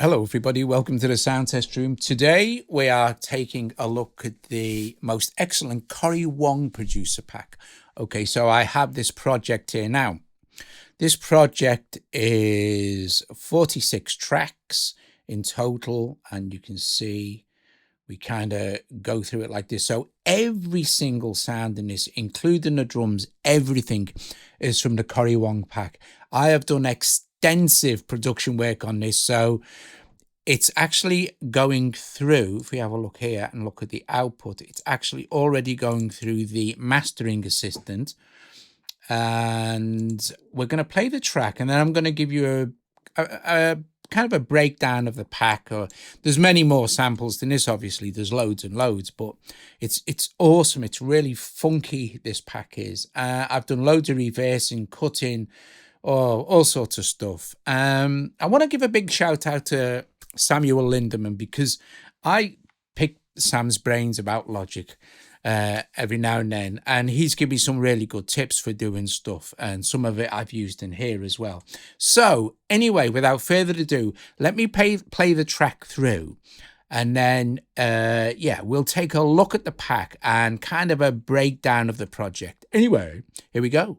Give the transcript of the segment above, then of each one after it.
Hello, everybody. Welcome to the Sound Test Room. Today, we are taking a look at the most excellent Cory Wong producer pack. Okay, so I have this project here now. This project is 46 tracks in total, and you can see we kind of go through it like this. So every single sound in this, including the drums, everything is from the Cory Wong pack. I have done extensive production work on this, so it's actually going through, if we have a look here and look at the output, it's actually already going through the mastering assistant, and we're going to play the track, and then I'm going to give you a kind of a breakdown of the pack. Or there's many more samples than this, obviously there's loads and loads, but it's awesome. It's really funky, this pack is. I've done loads of reversing, cutting, all sorts of stuff. I want to give a big shout out to Samuel Lindemann, because I pick Sam's brains about Logic every now and then, and he's given me some really good tips for doing stuff, and some of it I've used in here as well. So anyway, without further ado, let me play the track through, and then we'll take a look at the pack and kind of a breakdown of the project. Anyway, here we go.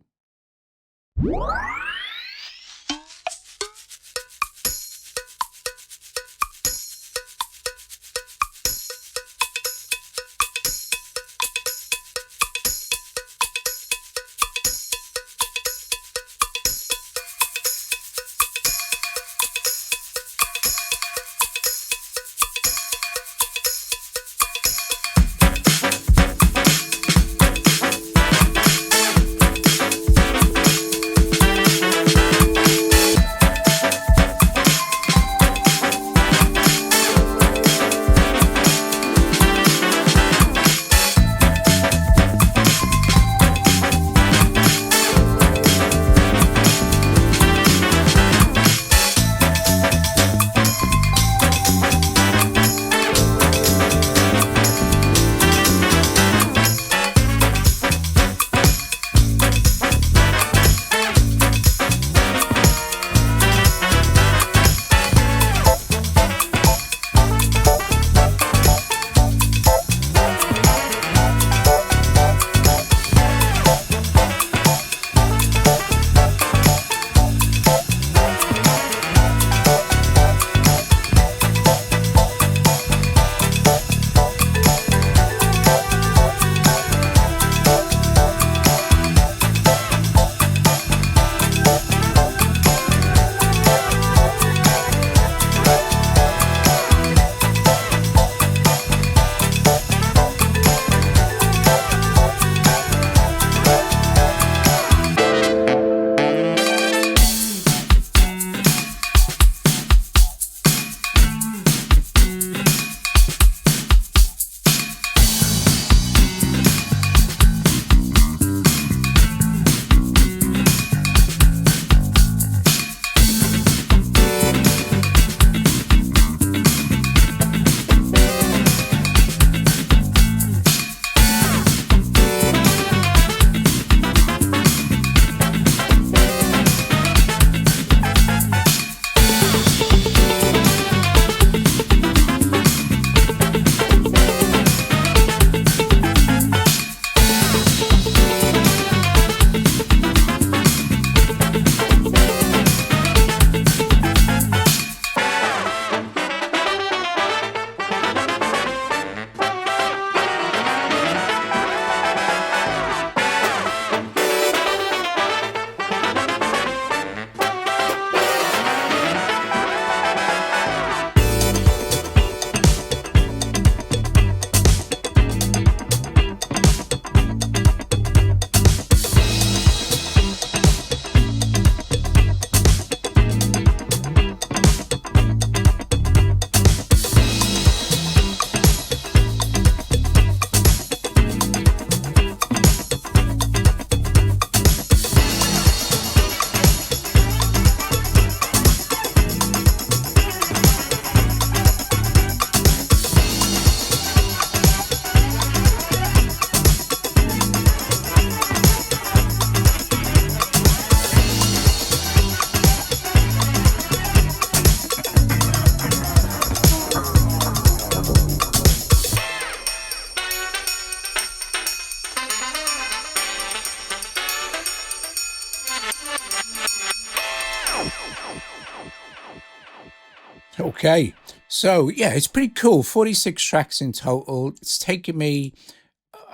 Okay, so yeah, it's pretty cool. 46 tracks in total. It's taken me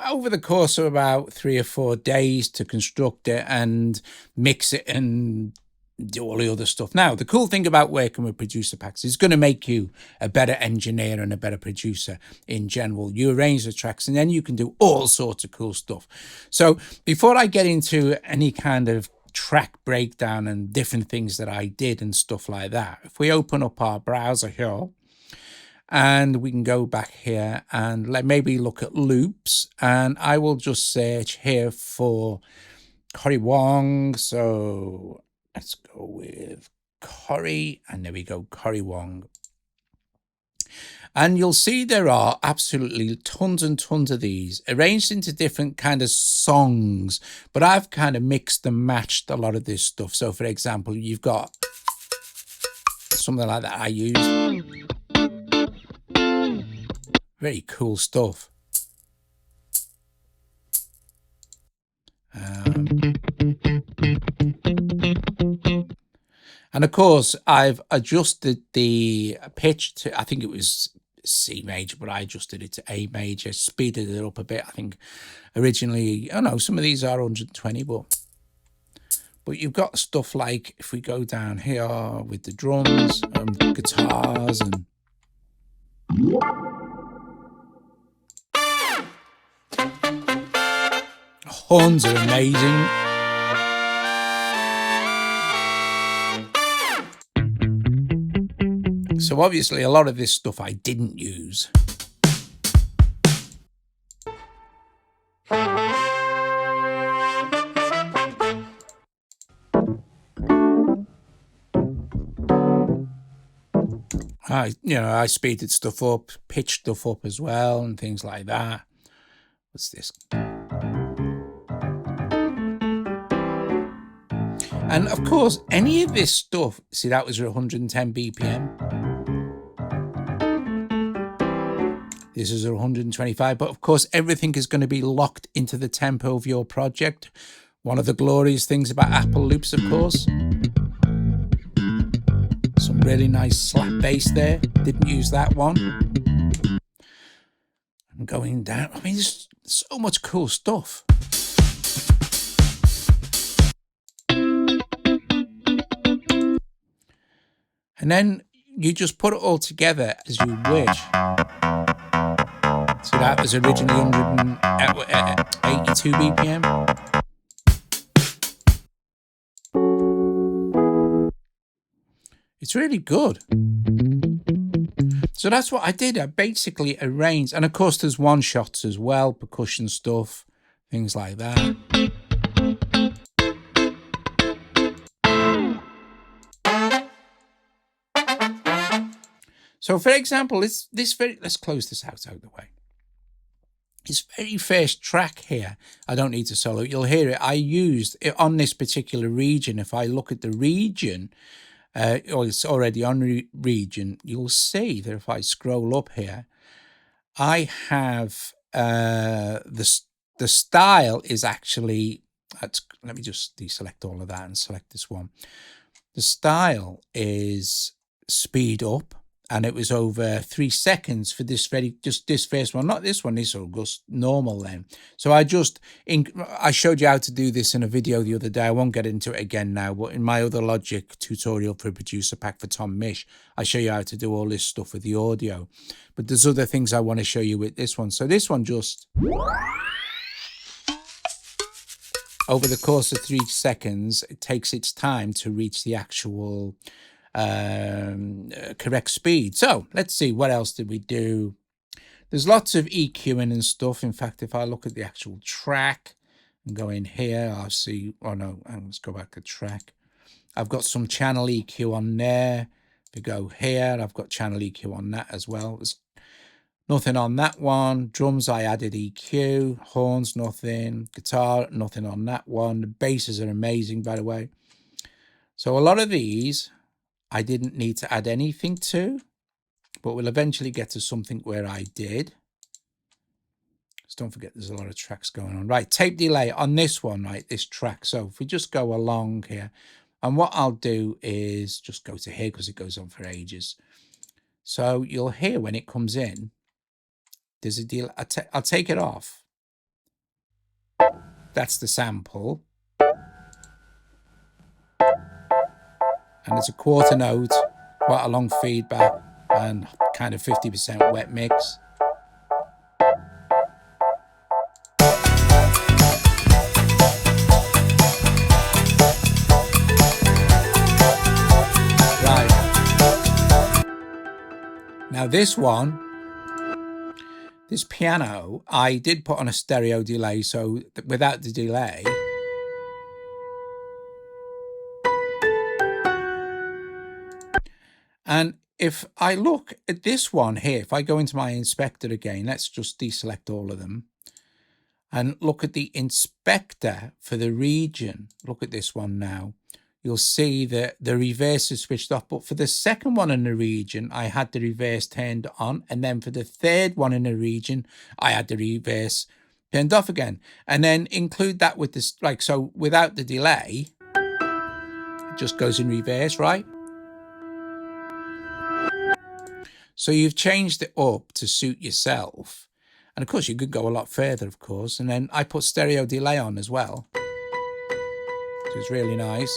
over the course of about 3 or 4 days to construct it and mix it and do all the other stuff. Now, the cool thing about working with producer packs is going to make you a better engineer and a better producer in general. You arrange the tracks and then you can do all sorts of cool stuff. So before I get into any kind of track breakdown and different things that I did and stuff like that, if we open up our browser here, and we can go back here and maybe look at loops, and I will just search here for Cory Wong. So let's go with Cory, and there we go, Cory Wong. And you'll see there are absolutely tons and tons of these arranged into different kind of songs, but I've kind of mixed and matched a lot of this stuff. So for example, you've got something like that I use. Very cool stuff. And of course, I've adjusted the pitch to, I think it was C major, but I adjusted it to A major, speeded it up a bit. I think originally, oh no, some of these are 120, but you've got stuff like, if we go down here with the drums and guitars and horns are amazing. So obviously a lot of this stuff I didn't use. I speeded stuff up, pitched stuff up as well, and things like that. What's this? And of course, any of this stuff, see, that was 110 BPM. This is 125, but of course, everything is going to be locked into the tempo of your project. One of the glorious things about Apple loops, of course. Some really nice slap bass there. Didn't use that one. I'm going down. I mean, there's so much cool stuff. And then you just put it all together as you wish. So that was originally 182 BPM. It's really good. So that's what I did. I basically arranged, and of course there's one shots as well, percussion stuff, things like that. So for example, let's close this out of the way. This very first track here, I don't need to solo. You'll hear it. I used it on this particular region. If I look at the region, or it's already on region, you'll see that if I scroll up here, I have the style is actually, let me just deselect all of that and select this one. The style is speed up, and it was over 3 seconds for this this first one, not this one. This will go normal then. So I showed you how to do this in a video the other day. I won't get into it again now, but in my other Logic tutorial for a producer pack for Tom Misch, I show you how to do all this stuff with the audio. But there's other things I want to show you with this one. So this one just, over the course of 3 seconds, it takes its time to reach the actual correct speed. So let's see, what else did we do? There's lots of EQing and stuff. In fact, if I look at the actual track and go in here, I'll see, oh no, let's go back to track. I've got some channel EQ on there. If you go here, I've got channel EQ on that as well. There's nothing on that one. Drums, I added EQ. Horns, nothing. Guitar, nothing on that one. The basses are amazing, by the way. So a lot of these I didn't need to add anything to, but we'll eventually get to something where I did. Just don't forget there's a lot of tracks going on. Right, tape delay on this one, right, this track. So if we just go along here, and what I'll do is just go to here because it goes on for ages. So you'll hear when it comes in, there's a deal. I'll take it off. That's the sample. And it's a quarter note, quite a long feedback, and kind of 50% wet mix. Right. Now this one, this piano, I did put on a stereo delay, so without the delay, and if I look at this one here, if I go into my inspector again, let's just deselect all of them and look at the inspector for the region. Look at this one now. You'll see that the reverse is switched off, but for the second one in the region, I had the reverse turned on, and then for the third one in the region, I had the reverse turned off again. And then include that with this, like, so without the delay, it just goes in reverse, right? So you've changed it up to suit yourself. And of course, you could go a lot further, of course. And then I put stereo delay on as well. So it's really nice.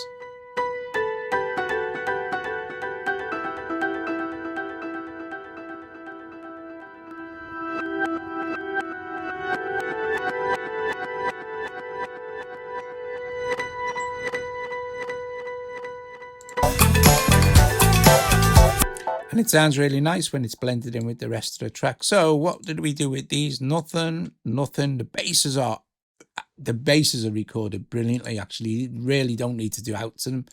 And it sounds really nice when it's blended in with the rest of the track. So what did we do with these? Nothing. The basses are recorded brilliantly, actually. You really don't need to do outs to them.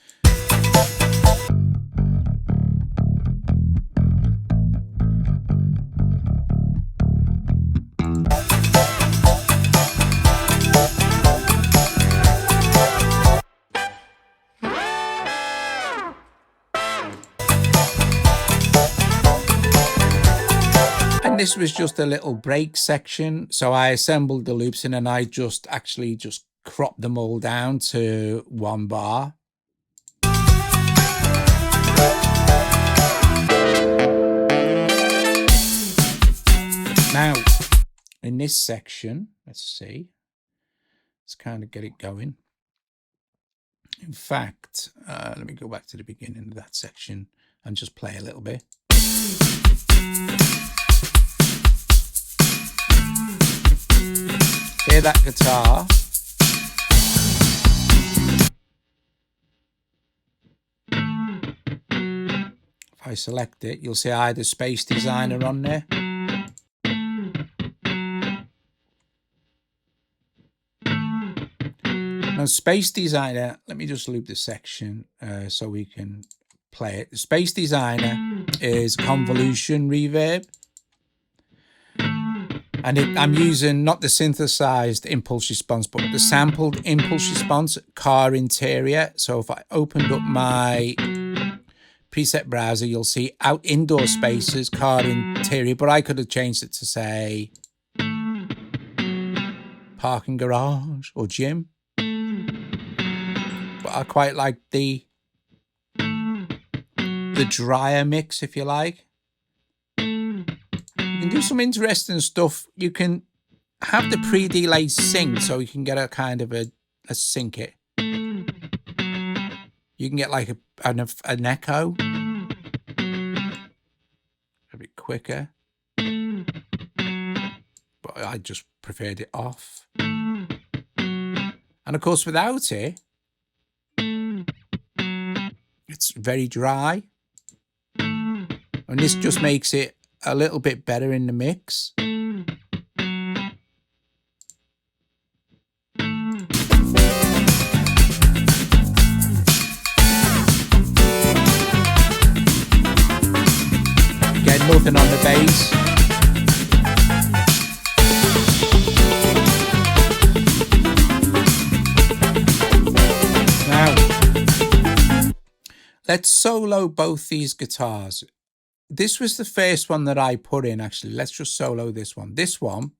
This was just a little break section, so I assembled the loops in and I just cropped them all down to 1 bar. Now in this section, let's see, let's kind of get it going. In fact, let me go back to the beginning of that section and just play a little bit. Hear that guitar. If I select it, you'll see I had a Space Designer on there. Now, Space Designer, let me just loop the section so we can play it. The Space Designer is convolution reverb. And I'm using not the synthesized impulse response, but the sampled impulse response, car interior. So if I opened up my preset browser, you'll see out indoor spaces, car interior, but I could have changed it to say parking garage or gym. But I quite like the drier mix, if you like. You can do some interesting stuff. You can have the pre-delay synced so you can get a kind of a sync it. You can get like an echo. A bit quicker. But I just preferred it off. And of course, without it, it's very dry. And this just makes it a little bit better in the mix. Get nothing on the bass. Now, let's solo both these guitars. This was the first one that I put in, actually. Let's just solo this one. This one,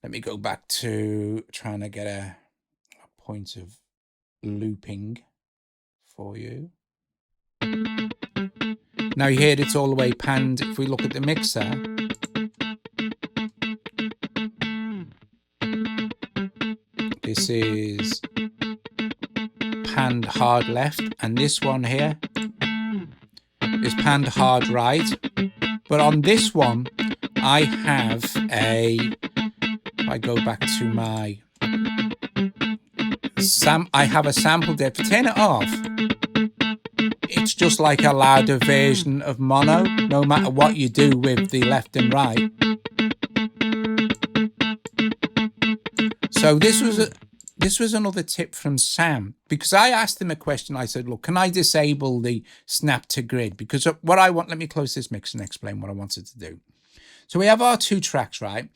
let me go back to trying to get a point of looping for you. Now you hear it's all the way panned. If we look at the mixer, this is panned hard left, and this one here is panned hard right. But on this one, I have if I go back to my I have a sample there. If I turn it off, it's just like a louder version of mono, no matter what you do with the left and right. So this was another tip from Sam, because I asked him a question. I said, look, can I disable the snap to grid? Because what I want, let me close this mix and explain what I wanted to do. So we have our 2 tracks, right?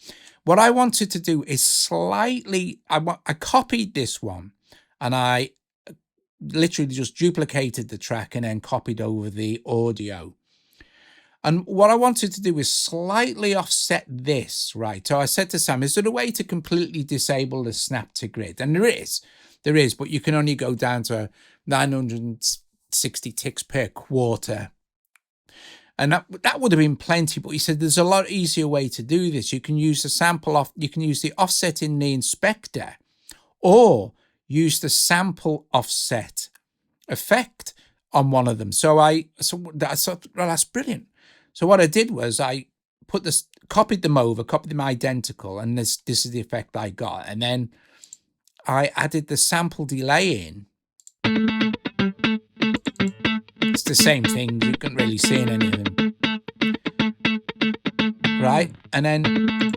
What I wanted to do is slightly, I copied this one and I literally just duplicated the track and then copied over the audio. And what I wanted to do is slightly offset this, right? So I said to Sam, is there a way to completely disable the snap to grid? And there is, but you can only go down to 960 ticks per quarter. And that would have been plenty, but he said there's a lot easier way to do this. You can use the sample off, you can use the offset in the inspector, or use the sample offset effect on one of them. So that's brilliant. So what I did was I copied them identical, and this is the effect I got. And then I added the sample delay in. It's the same thing. You can't really see in any of them. Right? And then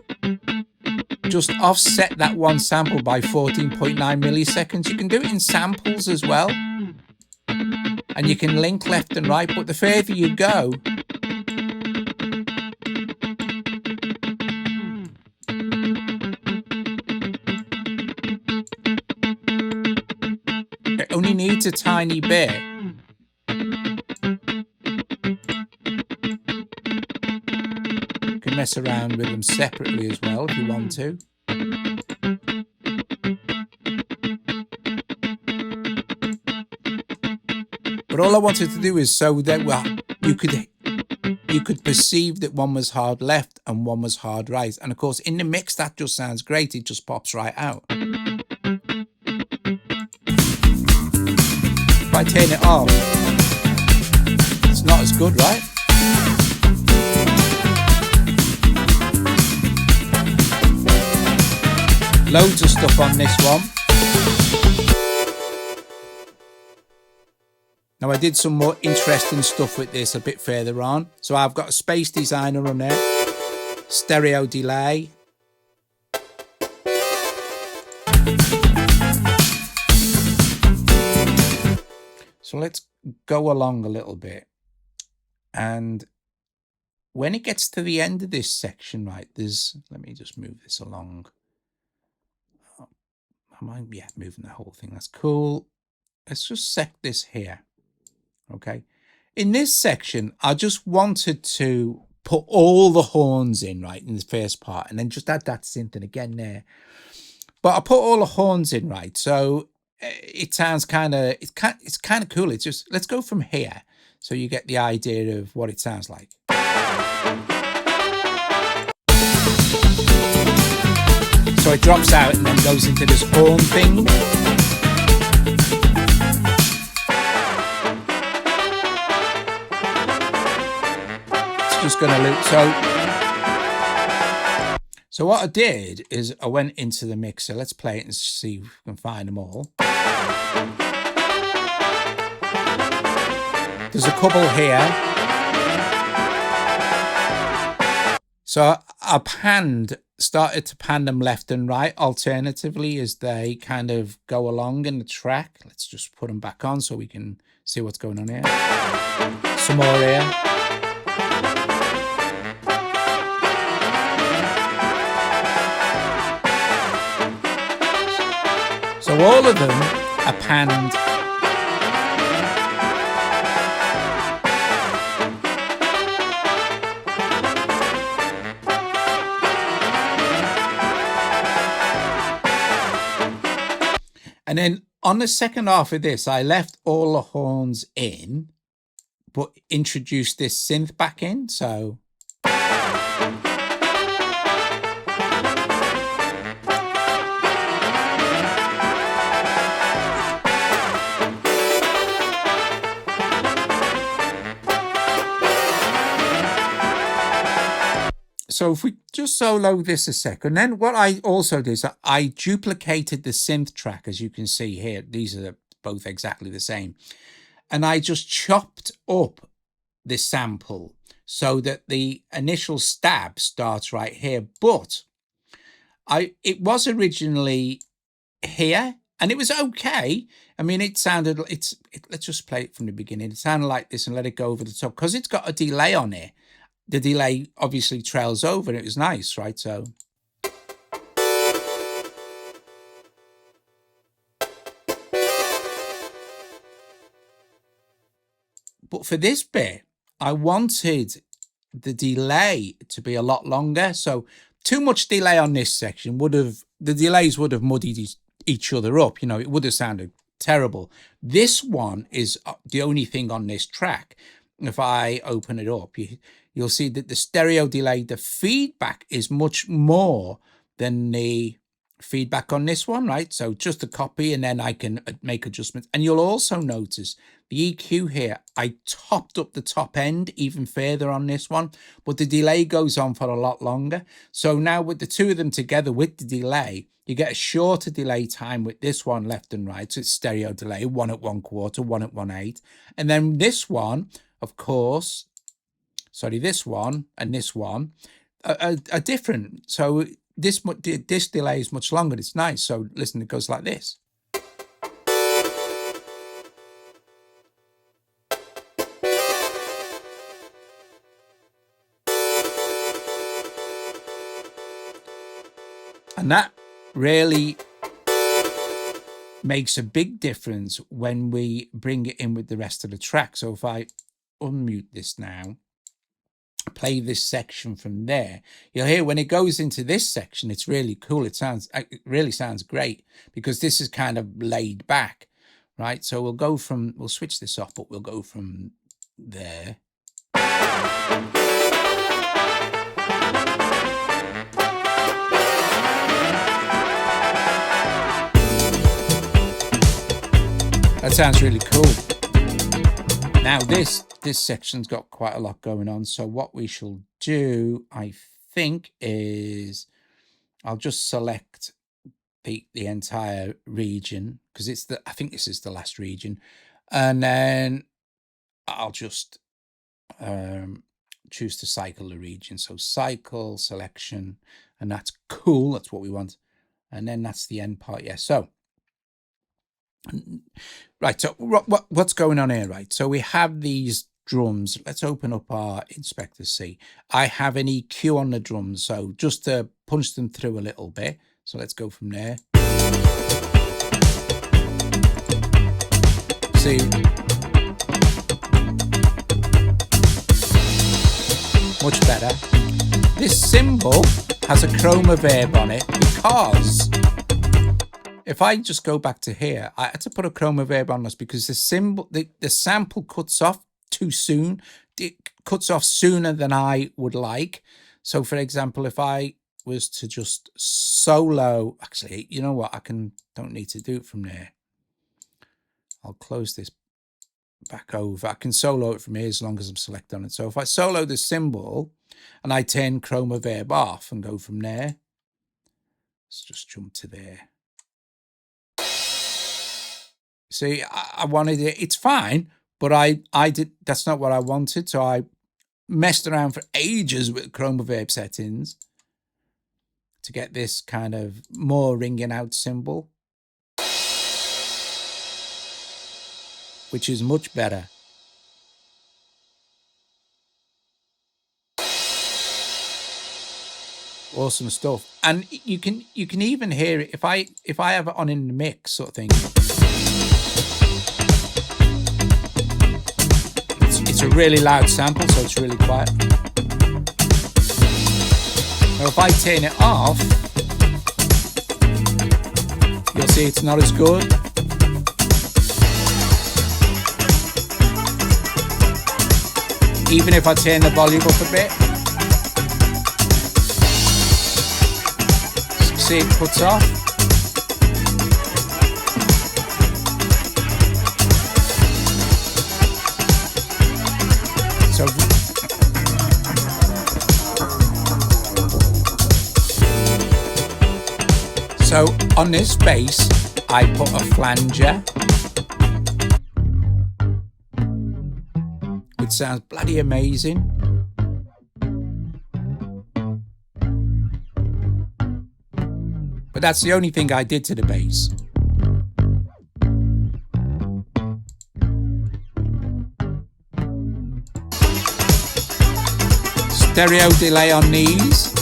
just offset that one sample by 14.9 milliseconds. You can do it in samples as well. And you can link left and right, but the further you go, it only needs a tiny bit. You can mess around with them separately as well if you want to. But all I wanted to do is so that you could perceive that one was hard left and one was hard right. And of course, in the mix, that just sounds great. It just pops right out. If I turn it off, it's not as good, right? Loads of stuff on this one. Now I did some more interesting stuff with this a bit further on. So I've got a space designer on there, stereo delay. So let's go along a little bit. And when it gets to the end of this section, right, let me just move this along. Yeah, moving the whole thing. That's cool. Let's just set this here. Okay. In this section, I just wanted to put all the horns in, right, in the first part, and then just add that synth in again there. But I put all the horns in, right, so it sounds it's kind of cool. It's just, let's go from here so you get the idea of what it sounds like. So it drops out and then goes into this horn thing. It's just going to loop. So what I did is I went into the mixer. Let's play it and see if we can find them all. There's a couple here. So I started to pan them left and right alternatively as they kind of go along in the track. Let's just put them back on so we can see what's going on here. Some more here. So all of them are panned. And then on the second half of this, I left all the horns in, but introduce this synth back in. So So if we just solo this a second, then what I also did is I duplicated the synth track, as you can see here. These are both exactly the same. And I just chopped up this sample so that the initial stab starts right here. But it was originally here and it was okay. I mean, it sounded, let's just play it from the beginning. It sounded like this and let it go over the top because it's got a delay on it. The delay obviously trails over. It was nice, right? So. But for this bit, I wanted the delay to be a lot longer. So too much delay on this section the delays would have muddied each other up. You know, it would have sounded terrible. This one is the only thing on this track. If I open it up, you'll see that the stereo delay, the feedback is much more than the feedback on this one, right? So just a copy and then I can make adjustments. And you'll also notice the EQ here, I topped up the top end even further on this one, but the delay goes on for a lot longer. So now with the two of them together with the delay, you get a shorter delay time with this one left and right. So it's stereo delay, 1 at 1/4, 1 at 1/8. And then this one, of course, this one and this one are different. So this delay is much longer. It's nice. So listen, it goes like this. And that really makes a big difference when we bring it in with the rest of the track. So if I unmute this now, play this section from there, you'll hear when it goes into this section, it's really cool. It really sounds great because this is kind of laid back, right? So we'll switch this off, but we'll go from there. That sounds really cool. Now this section's got quite a lot going on. So what we shall do, I think, is I'll just select the entire region because I think this is the last region. And then I'll just choose to cycle the region. So cycle selection, and that's cool. That's what we want. And then that's the end part. Yeah. So. Right, so what's going on here, right? So we have these drums. Let's open up our Inspector C. I have an EQ on the drums, so just to punch them through a little bit. So let's go from there. See, much better. This cymbal has a chroma verb on it because if I just go back to here, I had to put a chroma verb on this because the sample cuts off too soon. It cuts off sooner than I would like. So for example, if I was to just solo, actually, you know what? Don't need to do it from there. I'll close this back over. I can solo it from here as long as I'm selected on it. So if I solo the cymbal and I turn chroma verb off and go from there, let's just jump to there. See, I wanted it. It's fine, but that's not what I wanted. So I messed around for ages with chroma verb settings to get this kind of more ringing out cymbal, which is much better. Awesome stuff. And you can even hear it if I have it on in the mix sort of thing. It's a really loud sample, so it's really quiet. Now if I turn it off, you'll see it's not as good. even if I turn the volume up a bit. See, it cuts off. So on this bass, I put a flanger, which sounds bloody amazing. But that's the only thing I did to the bass. Stereo delay on these.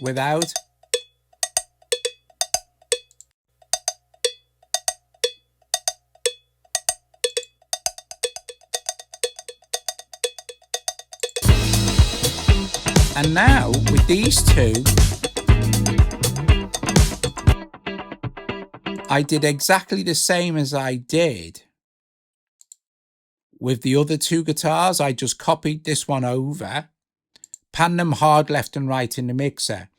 Without. And now with these two, I did exactly the same as I did with the other two guitars. I just copied this one over, panned them hard left and right in the mixer,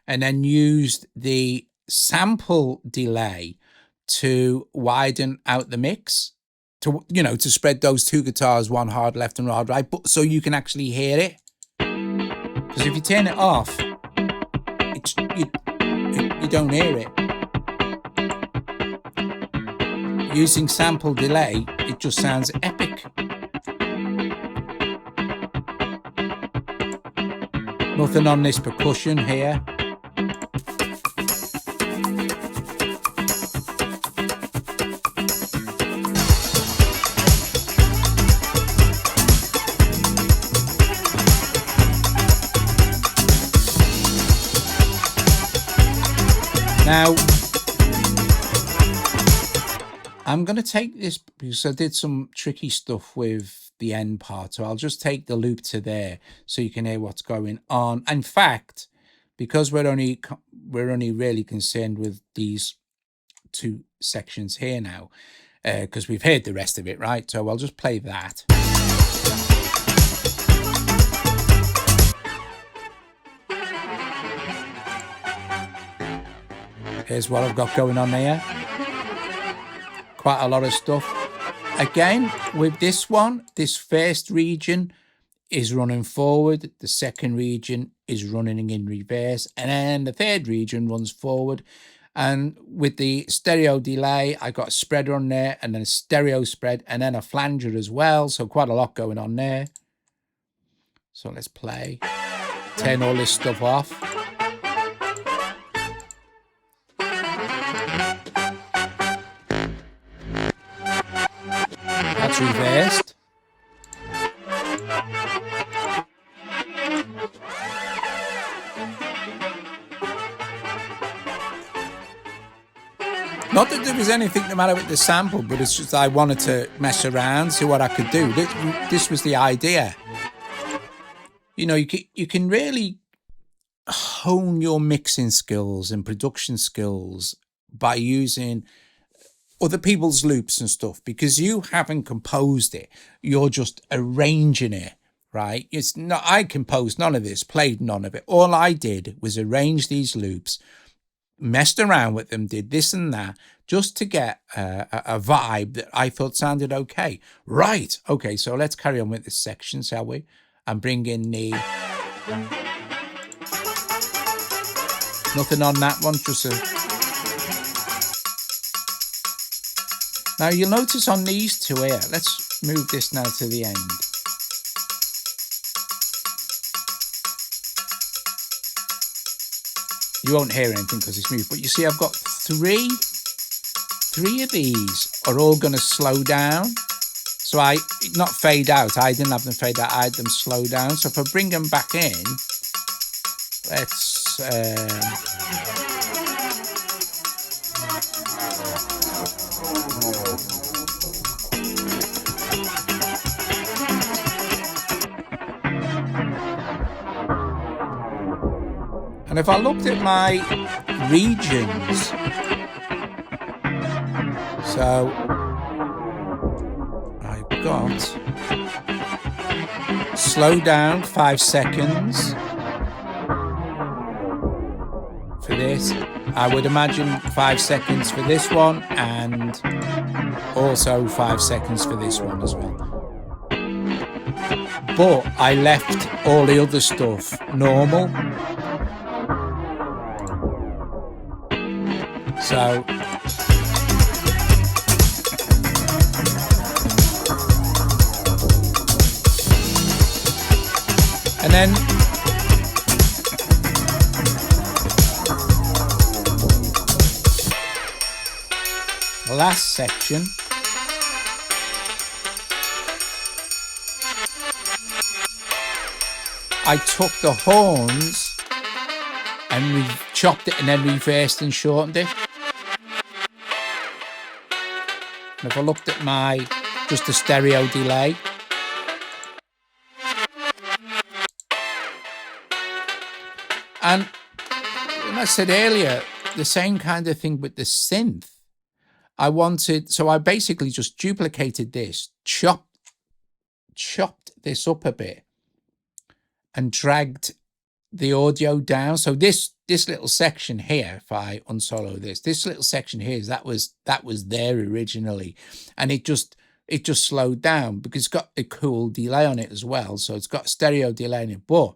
and then used the sample delay to widen out the mix, to, you know, to spread those two guitars, one hard left and hard right, but so you can actually hear it. Because if you turn it off, you don't hear it. Using sample delay, it just sounds epic. Nothing on this percussion here. Now, I'm going to take this because I did some tricky stuff with the end part. So I'll just take the loop to there so you can hear what's going on. In fact, because we're only really concerned with these two sections here now, because we've heard the rest of it, right? So I'll just play that. Here's what I've got going on there. Quite a lot of stuff. Again, with this one, this first region is running forward. The second region is running in reverse. And then the third region runs forward. And with the stereo delay, I got a spreader on there and then a stereo spread and then a flanger as well. So quite a lot going on there. So let's play. Turn all this stuff off. That's reversed. Not that there was anything the matter with the sample, but it's just I wanted to mess around, see what I could do. This was the idea. You know, you can really hone your mixing skills and production skills by using other people's loops and stuff, because you haven't composed it, you're just arranging it, right? It's not, I composed none of this, played none of it. All I did was arrange these loops, messed around with them, did this and that, just to get a vibe that I thought sounded okay. Right, okay, so let's carry on with this section, shall we? And bring in the... Nothing on that one, just a... Now you'll notice on these two here, let's move this now to the end. You won't hear anything because it's moved, but you see I've got three of these are all going to slow down. So not fade out, I didn't have them fade out, I had them slow down. So if I bring them back in, let's... And if I looked at my regions, so I've got slow down 5 seconds for this. I would imagine 5 seconds for this one, and also 5 seconds for this one as well. But I left all the other stuff normal. So and then the last section, I took the horns and we chopped it and then reversed and shortened it. And if I looked at my just the stereo delay, and when I said earlier, the same kind of thing with the synth. So I basically just duplicated this, chopped this up a bit, and dragged the audio down. So this little section here, if I unsolo this little section here, that was there originally, and it just slowed down because it's got a cool delay on it as well. So it's got stereo delay in it, but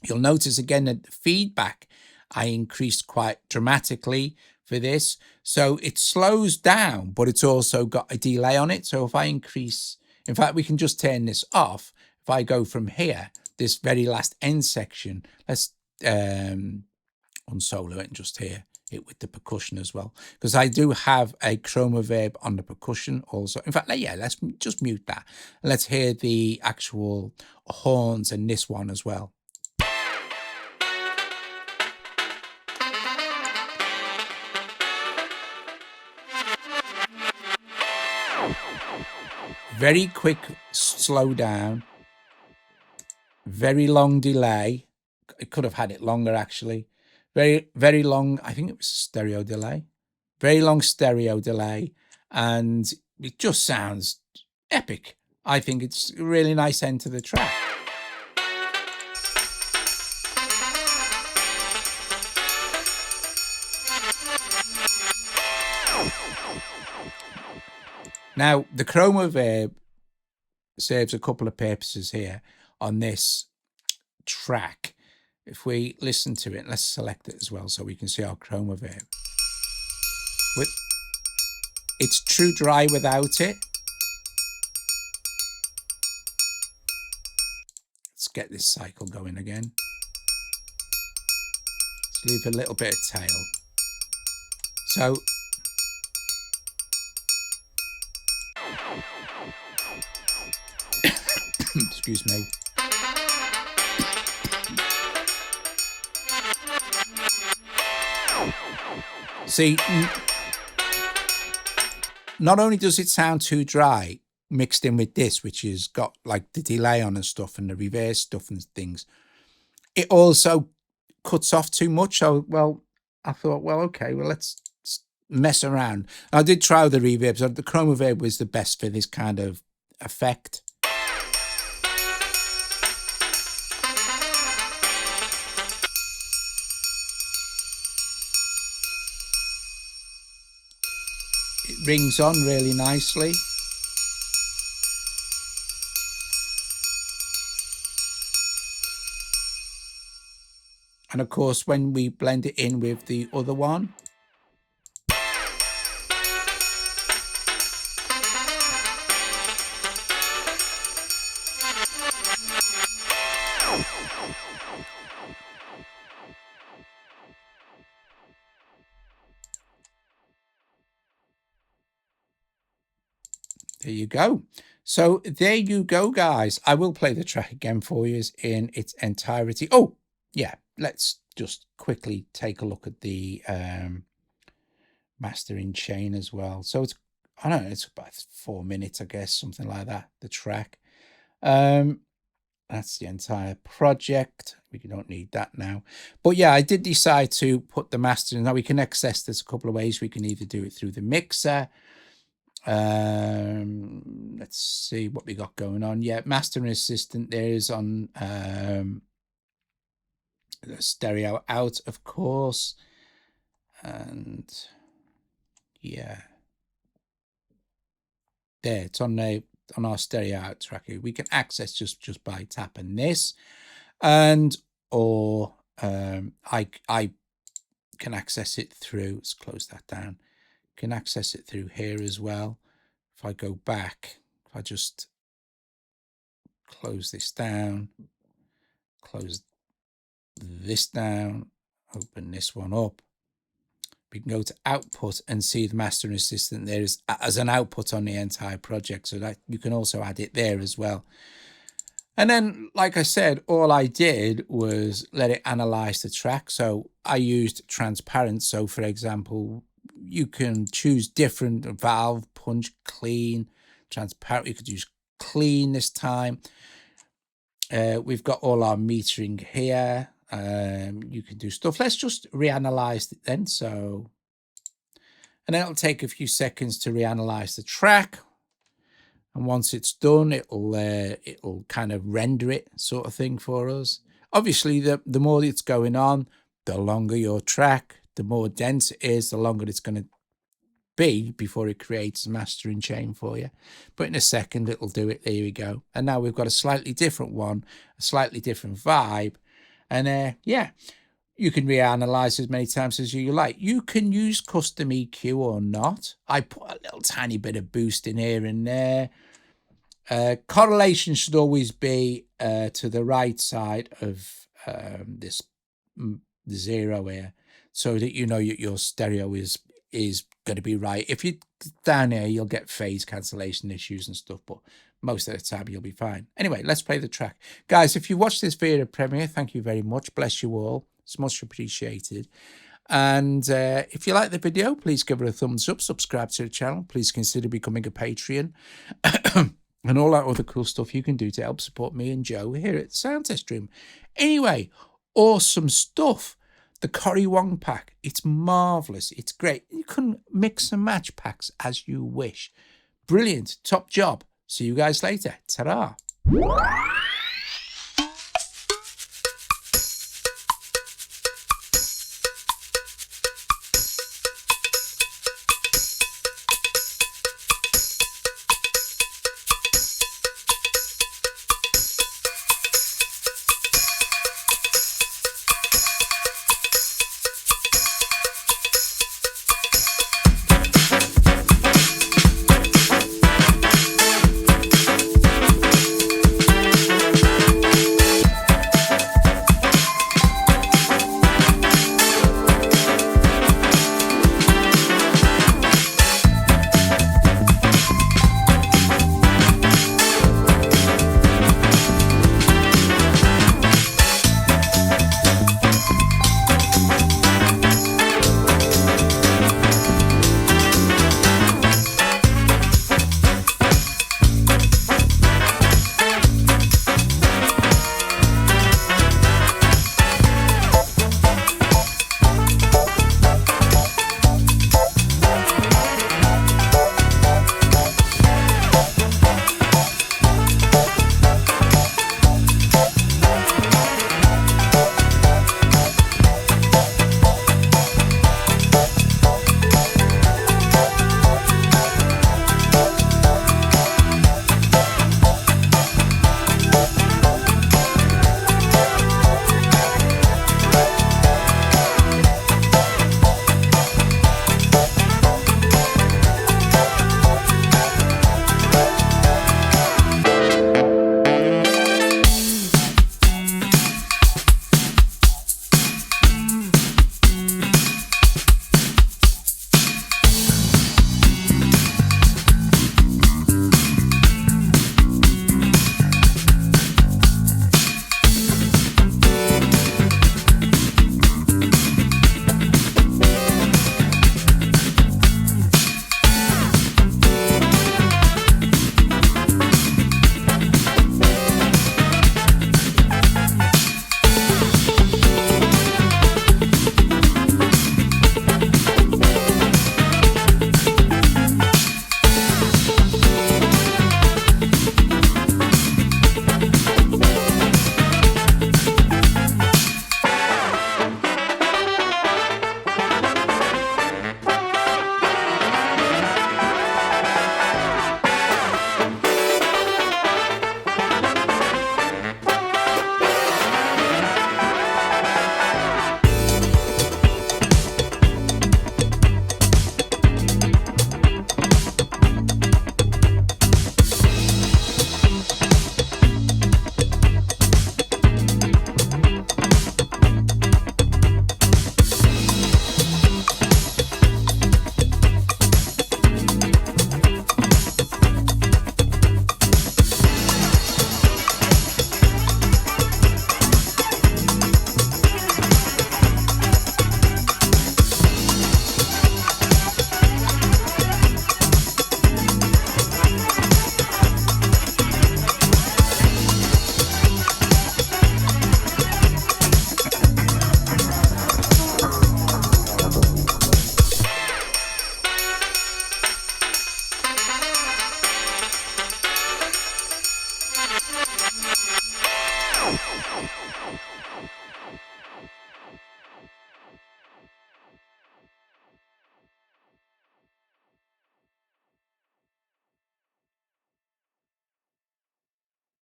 you'll notice again that the feedback I increased quite dramatically for this. So it slows down, but it's also got a delay on it. So if I increase, in fact, we can just turn this off. If I go from here, this very last end section, let's unsolo it and just hear it with the percussion as well, because I do have a chroma reverb on the percussion also. In fact, yeah, let's just mute that. Let's hear the actual horns and this one as well. Very quick slow down, very long delay. It could have had it longer actually. Very long, I think it was a stereo delay. Very long stereo delay, and it just sounds epic. I think it's a really nice end to the track. Now, the chroma reverb serves a couple of purposes here on this track. If we listen to it, let's select it as well so we can see our chroma reverb. It's true dry without it. Let's get this cycle going again. Let's leave a little bit of tail. So excuse me. See, not only does it sound too dry mixed in with this, which has got like the delay on and stuff and the reverse stuff and things, it also cuts off too much. So, well, I thought, well, okay, well, let's mess around. I did try the reverb. So the chroma reverb was the best for this kind of effect. It rings on really nicely. And of course, when we blend it in with the other one, there you go. So there you go, guys. I will play the track again for you in its entirety. Oh, yeah. Let's just quickly take a look at the mastering chain as well. So it's, I don't know, it's about 4 minutes, I guess, something like that, the track. That's the entire project. We don't need that now. But yeah, I did decide to put the mastering. Now we can access this a couple of ways. We can either do it through the mixer, Let's see what we got going on. Yeah, Mastering Assistant there is on the stereo out, of course. And yeah, there, it's on our stereo out tracker. We can access just by tapping this, and or I can access it through, let's close that down, can access it through here as well. If I go back, if I just close this down, close this down, open this one up, we can go to output and see the Mastering Assistant there is as an output on the entire project, so that you can also add it there as well. And then, like I said, all I did was let it analyze the track. So I used transparent. So for example, you can choose different valve, punch, clean, transparent. You could use clean this time. We've got all our metering here. You can do stuff. Let's just reanalyze it then. So, and then it'll take a few seconds to reanalyze the track. And once it's done, it'll kind of render it sort of thing for us. Obviously, the more it's going on, the longer your track, the more dense it is, the longer it's going to be before it creates a mastering chain for you. But in a second, it'll do it. There we go. And now we've got a slightly different one, a slightly different vibe. And yeah, you can reanalyze as many times as you like. You can use custom EQ or not. I put a little tiny bit of boost in here and there. Correlation should always be to the right side of this zero here, so that you know your stereo is going to be right. If you're down here, you'll get phase cancellation issues and stuff, but most of the time you'll be fine. Anyway, let's play the track. Guys, if you watched this video premiere, thank you very much. Bless you all. It's much appreciated. And if you like the video, please give it a thumbs up, subscribe to the channel. Please consider becoming a Patreon and all that other cool stuff you can do to help support me and Joe here at Sound Test Room. Anyway, awesome stuff. The Cory Wong pack, it's marvelous. It's great. You can mix and match packs as you wish. Brilliant. Top job. See you guys later. Ta-ra.